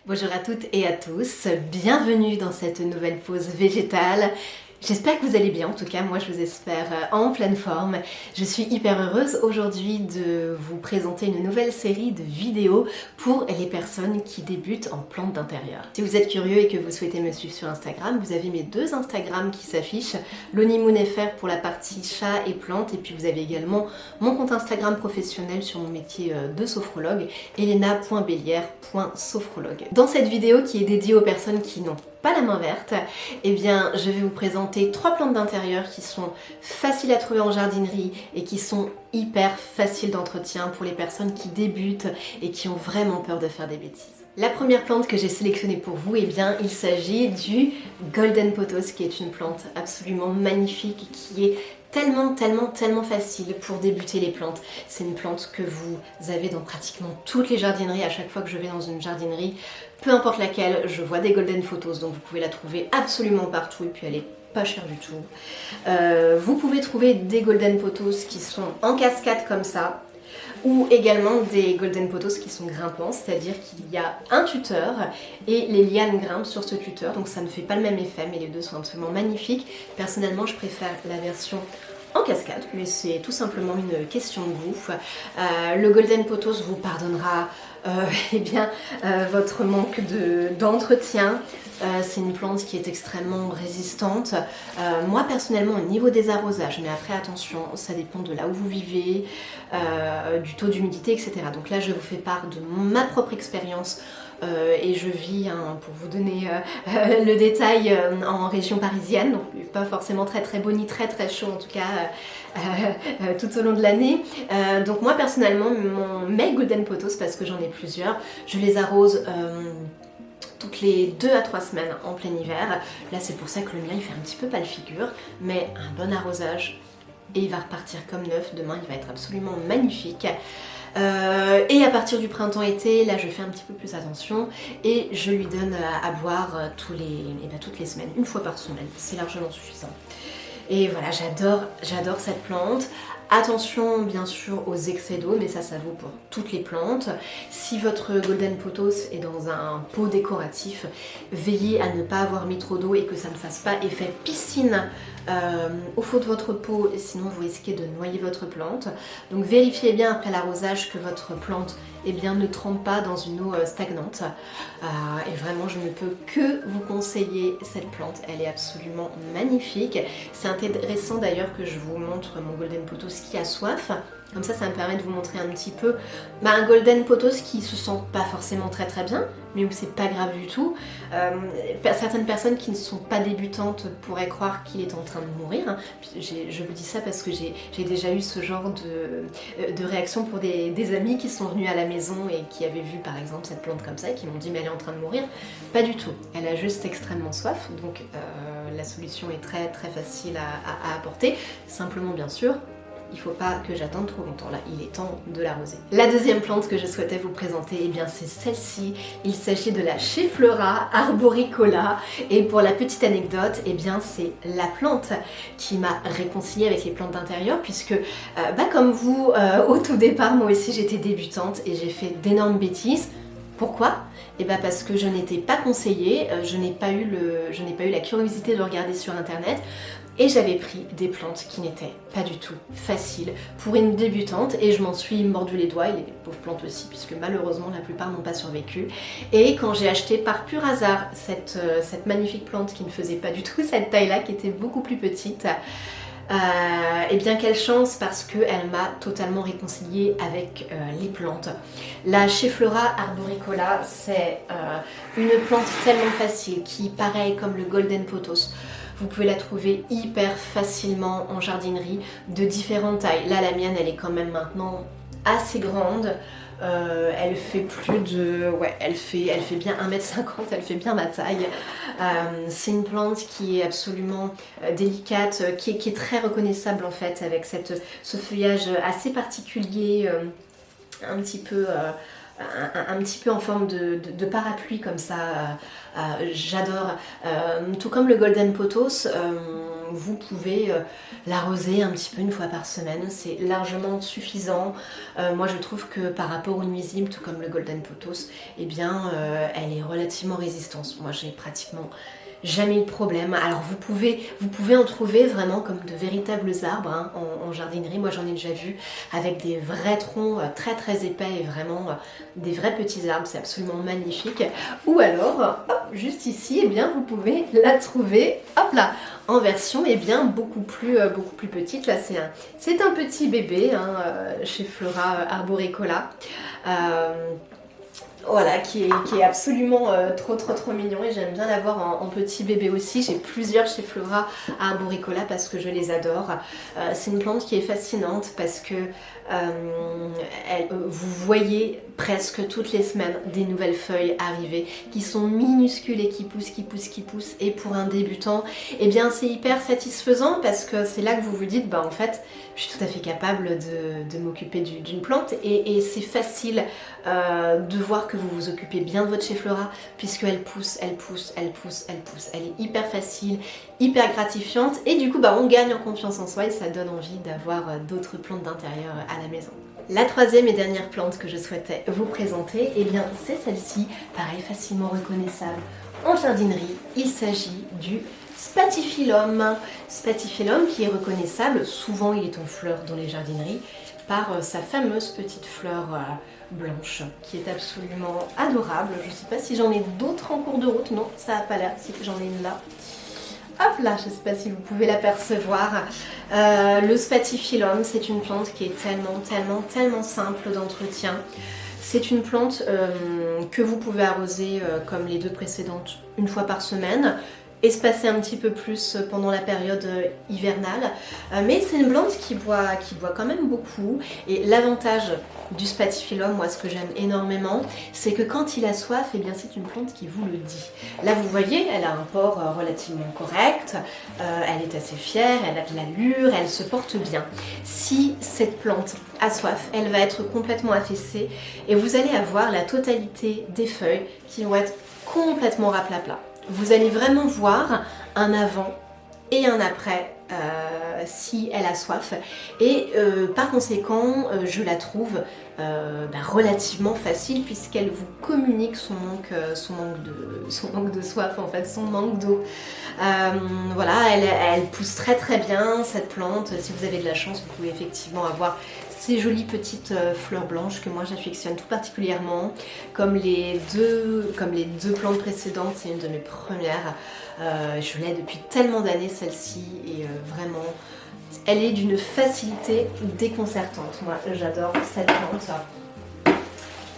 Bonjour à toutes et à tous, bienvenue dans cette nouvelle pause végétale. J'espère que vous allez bien, en tout cas moi je vous espère en pleine forme. Je suis hyper heureuse aujourd'hui de vous présenter une nouvelle série de vidéos pour les personnes qui débutent en plantes d'intérieur. Si vous êtes curieux et que vous souhaitez me suivre sur Instagram, vous avez mes deux Instagrams qui s'affichent, l'Honeymoon.fr pour la partie chat et plantes, et puis vous avez également mon compte Instagram professionnel sur mon métier de sophrologue, elena.bellière.sophrologue. Dans cette vidéo qui est dédiée aux personnes qui n'ont pas la main verte, eh bien je vais vous présenter 3 plantes d'intérieur qui sont faciles à trouver en jardinerie et qui sont hyper faciles d'entretien pour les personnes qui débutent et qui ont vraiment peur de faire des bêtises. La première plante que j'ai sélectionnée pour vous, eh bien il s'agit du Golden Pothos, qui est une plante absolument magnifique qui est tellement facile pour débuter les plantes. C'est une plante que vous avez dans pratiquement toutes les jardineries. À chaque fois que je vais dans une jardinerie, peu importe laquelle, je vois des Golden Pothos, donc vous pouvez la trouver absolument partout et puis elle est pas chère du tout. Vous pouvez trouver des Golden Pothos qui sont en cascade comme ça, ou également des Golden Pothos qui sont grimpants, c'est-à-dire qu'il y a un tuteur et les lianes grimpent sur ce tuteur, donc ça ne fait pas le même effet, mais les deux sont absolument magnifiques. Personnellement, je préfère la version en cascade, mais c'est tout simplement une question de goût. Le Golden Pothos vous pardonnera votre manque d'entretien. C'est une plante qui est extrêmement résistante. Moi personnellement au niveau des arrosages, mais après attention, ça dépend de là où vous vivez, du taux d'humidité, etc. Donc là je vous fais part de ma propre expérience. Et je vis, pour vous donner le détail, en région parisienne, donc pas forcément très beau ni très chaud en tout cas tout au long de l'année. Donc moi personnellement, mes Golden Pothos, parce que j'en ai plusieurs, je les arrose toutes les 2 à 3 semaines en plein hiver. Là c'est pour ça que le mien il fait un petit peu pâle figure, mais un bon arrosage et il va repartir comme neuf. Demain il va être absolument magnifique. Et à partir du printemps-été, là je fais un petit peu plus attention et je lui donne à boire toutes les semaines, une fois par semaine, c'est largement suffisant. Et voilà, j'adore cette plante. Attention bien sûr aux excès d'eau, mais ça vaut pour toutes les plantes. Si votre Golden Pothos est dans un pot décoratif, veillez à ne pas avoir mis trop d'eau et que ça ne fasse pas effet piscine au fond de votre pot, sinon vous risquez de noyer votre plante. Donc vérifiez bien après l'arrosage que votre plante ne trempe pas dans une eau stagnante. Et vraiment je ne peux que vous conseiller cette plante, elle est absolument magnifique. C'est intéressant d'ailleurs que je vous montre mon Golden Pothos qui a soif. Comme ça me permet de vous montrer un petit peu un Golden Pothos qui se sent pas forcément très bien, mais où c'est pas grave du tout. Certaines personnes qui ne sont pas débutantes pourraient croire qu'il est en train de mourir. Je vous dis ça parce que j'ai déjà eu ce genre de réaction pour des amis qui sont venus à la maison et qui avaient vu par exemple cette plante comme ça et qui m'ont dit mais elle est en train de mourir. Pas du tout, elle a juste extrêmement soif, donc la solution est très facile à apporter. Simplement bien sûr, il ne faut pas que j'attende trop longtemps, là il est temps de l'arroser. La deuxième plante que je souhaitais vous présenter, eh bien c'est celle-ci. Il s'agit de la Chefleura arboricola, et pour la petite anecdote, eh bien c'est la plante qui m'a réconciliée avec les plantes d'intérieur, puisque comme vous, au tout départ, moi aussi j'étais débutante et j'ai fait d'énormes bêtises. Pourquoi ? Eh bien parce que je n'étais pas conseillée, je n'ai pas eu la curiosité de regarder sur internet. Et j'avais pris des plantes qui n'étaient pas du tout faciles pour une débutante et je m'en suis mordu les doigts, et les pauvres plantes aussi, puisque malheureusement la plupart n'ont pas survécu. Et quand j'ai acheté par pur hasard cette magnifique plante qui ne faisait pas du tout cette taille-là, qui était beaucoup plus petite, et bien quelle chance, parce qu'elle m'a totalement réconciliée avec les plantes. La Chefleura arboricola, c'est une plante tellement facile qui, pareil comme le Golden Pothos, vous pouvez la trouver hyper facilement en jardinerie de différentes tailles. Là la mienne elle est quand même maintenant assez grande. Elle fait plus de... ouais, elle fait bien 1m50, elle fait bien ma taille. C'est une plante qui est absolument délicate, qui est très reconnaissable en fait, avec ce feuillage assez particulier, un petit peu en forme de parapluie comme ça. J'adore. Tout comme le Golden Pothos, vous pouvez l'arroser un petit peu une fois par semaine, c'est largement suffisant. Moi je trouve que par rapport aux nuisibles, tout comme le Golden Pothos, eh bien elle est relativement résistante. Moi j'ai pratiquement jamais eu de problème. Alors vous pouvez en trouver vraiment comme de véritables arbres hein, en jardinerie. Moi j'en ai déjà vu avec des vrais troncs très épais et vraiment des vrais petits arbres. C'est absolument magnifique. Ou alors, hop, juste ici, eh bien vous pouvez la trouver, hop là, en version eh bien beaucoup plus petite. Là c'est un petit bébé hein, chez Flora Arboricola. Voilà, qui est absolument trop mignon et j'aime bien l'avoir en petit bébé aussi. J'ai plusieurs chez Flora Arboricola parce que je les adore. C'est une plante qui est fascinante parce que vous voyez presque toutes les semaines des nouvelles feuilles arriver qui sont minuscules et qui poussent. Et pour un débutant, eh bien c'est hyper satisfaisant parce que c'est là que vous vous dites, bah en fait, je suis tout à fait capable de m'occuper d'une plante et c'est facile de voir que vous vous occupez bien de votre chez Flora puisqu'elle pousse. Elle est hyper facile, hyper gratifiante et du coup bah, on gagne en confiance en soi et ça donne envie d'avoir d'autres plantes d'intérieur à la maison. La troisième et dernière plante que je souhaitais vous présenter, eh bien c'est celle-ci, pareil facilement reconnaissable en jardinerie. Il s'agit du Spathiphyllum. Spathiphyllum qui est reconnaissable, souvent il est en fleurs dans les jardineries, par sa fameuse petite fleur blanche qui est absolument adorable. Je ne sais pas si j'en ai d'autres en cours de route, non ça n'a pas l'air, si j'en ai une là. Hop là, je ne sais pas si vous pouvez l'apercevoir. Le Spathiphyllum, c'est une plante qui est tellement simple d'entretien. C'est une plante que vous pouvez arroser comme les deux précédentes une fois par semaine, espacée un petit peu plus pendant la période hivernale. Mais c'est une plante qui boit quand même beaucoup. Et l'avantage du Spathiphyllum, moi ce que j'aime énormément, c'est que quand il a soif, eh bien c'est une plante qui vous le dit. Là vous voyez, elle a un port relativement correct, elle est assez fière, elle a de l'allure, elle se porte bien. Si cette plante a soif, elle va être complètement affaissée et vous allez avoir la totalité des feuilles qui vont être complètement raplapla. Vous allez vraiment voir un avant et un après si elle a soif et par conséquent je la trouve relativement facile puisqu'elle vous communique son manque de soif en fait, son manque d'eau. Voilà, elle pousse très bien cette plante. Si vous avez de la chance, vous pouvez effectivement avoir ces jolies petites fleurs blanches que moi j'affectionne tout particulièrement. Comme les deux plantes précédentes, c'est une de mes premières. Je l'ai depuis tellement d'années celle-ci et vraiment elle est d'une facilité déconcertante. Moi j'adore cette plante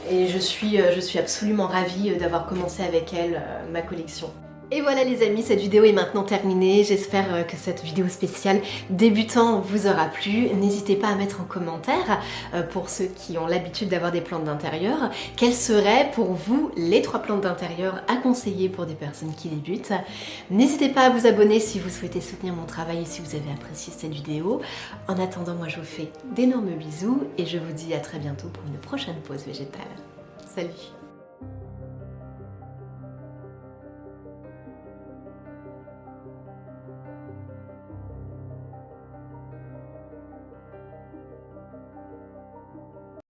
et je suis absolument ravie d'avoir commencé avec elle ma collection. Et voilà les amis, cette vidéo est maintenant terminée. J'espère que cette vidéo spéciale débutant vous aura plu. N'hésitez pas à mettre en commentaire, pour ceux qui ont l'habitude d'avoir des plantes d'intérieur, quelles seraient pour vous les 3 plantes d'intérieur à conseiller pour des personnes qui débutent. N'hésitez pas à vous abonner si vous souhaitez soutenir mon travail et si vous avez apprécié cette vidéo. En attendant, moi je vous fais d'énormes bisous et je vous dis à très bientôt pour une prochaine pause végétale. Salut!